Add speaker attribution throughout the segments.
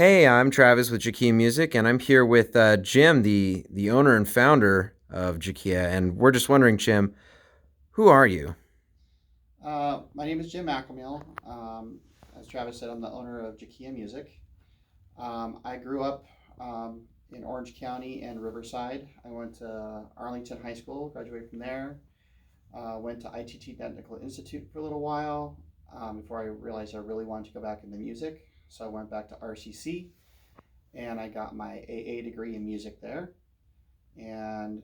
Speaker 1: Hey, I'm Travis with JKEAA Music, and I'm here with Jim, the owner and founder of JKEAA. And we're just wondering, Jim, who are you?
Speaker 2: My name is Jim McElmeal. As Travis said, I'm the owner of JKEAA Music. I grew up in Orange County and Riverside. I went to Arlington High School, graduated from there. Went to ITT Technical Institute for a little while before I realized I really wanted to go back into music. So I went back to RCC and I got my AA degree in music there. And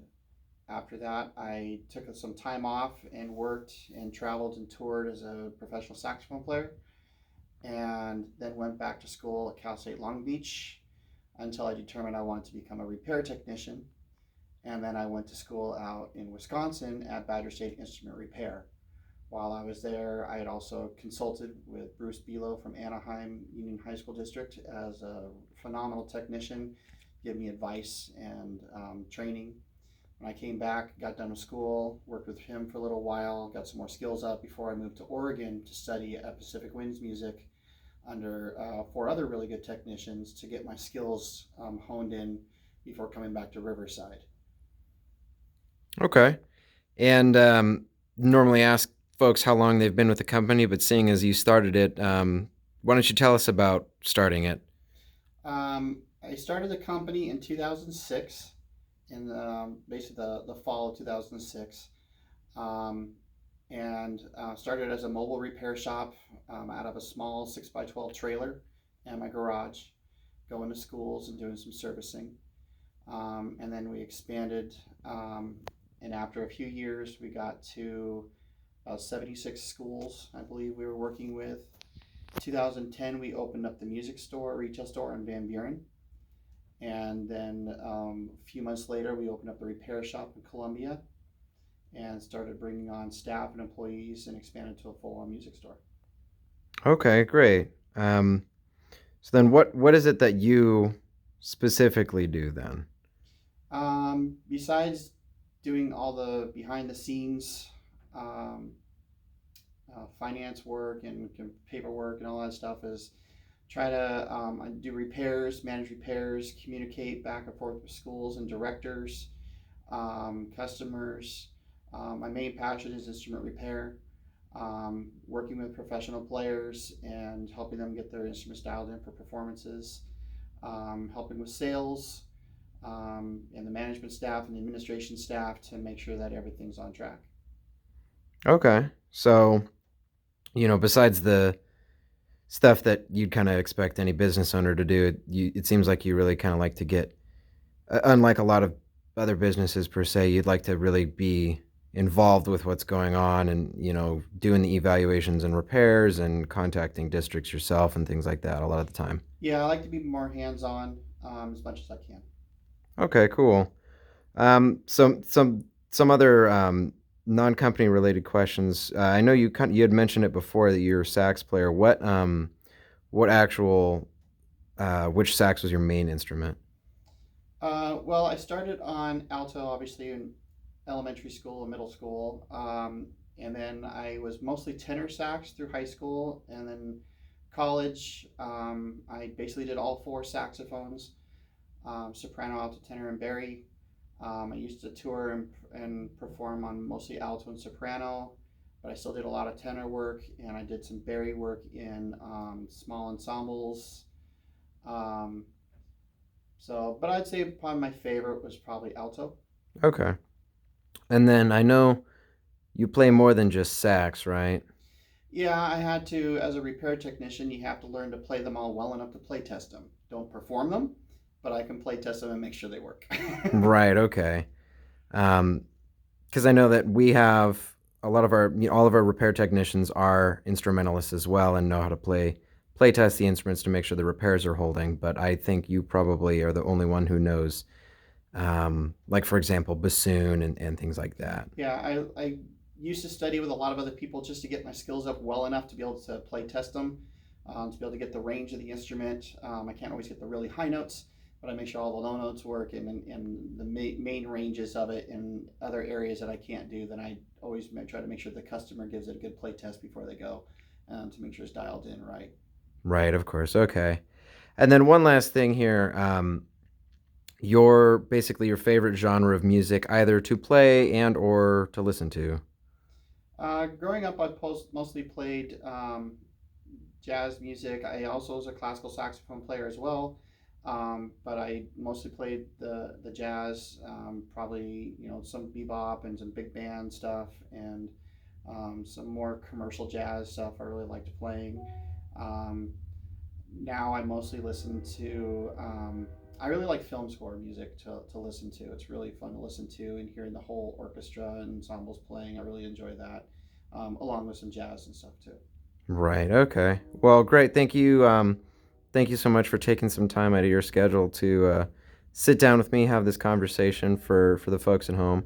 Speaker 2: after that, I took some time off and worked and traveled and toured as a professional saxophone player, and then went back to school at Cal State Long Beach until I determined I wanted to become a repair technician. And then I went to school out in Wisconsin at Badger State Instrument Repair. While I was there, I had also consulted with Bruce Belo from Anaheim Union High School District as a phenomenal technician, give me advice and training. When I came back, got done with school, worked with him for a little while, got some more skills up before I moved to Oregon to study at Pacific Winds Music under four other really good technicians to get my skills honed in before coming back to Riverside.
Speaker 1: Okay. And normally ask folks how long they've been with the company, but seeing as you started it, why don't you tell us about starting it?
Speaker 2: I started the company in 2006, in basically the fall of 2006. Um, and started as a mobile repair shop out of a small 6x12 trailer and my garage, going to schools and doing some servicing. And then we expanded, and after a few years, we got to about 76 schools, I believe we were working with. 2010, we opened up the music store, retail store in Van Buren. And then a few months later, we opened up the repair shop in Columbia and started bringing on staff and employees and expanded to a full-on music store.
Speaker 1: Okay, great. So then, what is it that you specifically do then?
Speaker 2: Besides doing all the behind-the-scenes um, finance work and paperwork and all that stuff, is try to do repairs, manage repairs, communicate back and forth with schools and directors, customers. My main passion is instrument repair, working with professional players and helping them get their instruments dialed in for performances, helping with sales, and the management staff and the administration staff to make sure that everything's on track.
Speaker 1: Okay, so besides the stuff that you'd kind of expect any business owner to do, it seems like you really kind of like to get, unlike a lot of other businesses per se, you'd like to really be involved with what's going on and, doing the evaluations and repairs and contacting districts yourself and things like that a lot of the time.
Speaker 2: Yeah, I like to be more hands-on as much as I can.
Speaker 1: Okay, cool. Some other non-company related questions. I know you had mentioned it before that you're a sax player. What actual which sax was your main instrument?
Speaker 2: Well, I started on alto, obviously, in elementary school and middle school. And then I was mostly tenor sax through high school. And then college, I basically did all four saxophones, soprano, alto, tenor, and bari. I used to tour and perform on mostly alto and soprano, but I still did a lot of tenor work, and I did some bari work in small ensembles. Um, but I'd say probably my favorite was probably alto.
Speaker 1: Okay. And then I know you play more than just sax, right?
Speaker 2: Yeah, I had to, as a repair technician, you have to learn to play them all well enough to play test them. Don't perform them, but I can play test them and make sure they work.
Speaker 1: Right, okay. Um, because I know that we have a lot of all of our repair technicians are instrumentalists as well and know how to play test the instruments to make sure the repairs are holding. But I think you probably are the only one who knows, like for example, bassoon and things like that.
Speaker 2: Yeah, I used to study with a lot of other people just to get my skills up well enough to be able to play test them, to be able to get the range of the instrument. I can't always get the really high notes, but I make sure all the low notes work and the main ranges of it in other areas that I can't do. Then I always try to make sure the customer gives it a good play test before they go, to make sure it's dialed in right.
Speaker 1: Right, of course. Okay. And then one last thing here. Your basically your favorite genre of music, either to play and or to listen to.
Speaker 2: Growing up, mostly played jazz music. I also was a classical saxophone player as well, but I mostly played the jazz. Probably some bebop and some big band stuff, and some more commercial jazz stuff. I really liked playing. Um, Now I mostly listen to. I really like film score music to listen to. It's really fun to listen to and hearing the whole orchestra and ensembles playing. I really enjoy that, along with some jazz and stuff too.
Speaker 1: Right. Okay. Well, great. Thank you. Thank you so much for taking some time out of your schedule to sit down with me, have this conversation for the folks at home.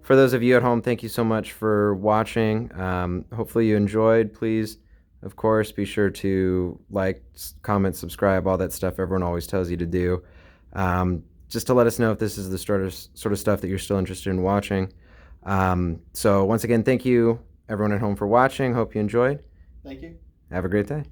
Speaker 1: For those of you at home, thank you so much for watching. Hopefully you enjoyed. Please, of course, be sure to like, comment, subscribe, all that stuff everyone always tells you to do. Just to let us know if this is the sort of stuff that you're still interested in watching. So once again, thank you everyone at home for watching. Hope you enjoyed.
Speaker 2: Thank you.
Speaker 1: Have a great day.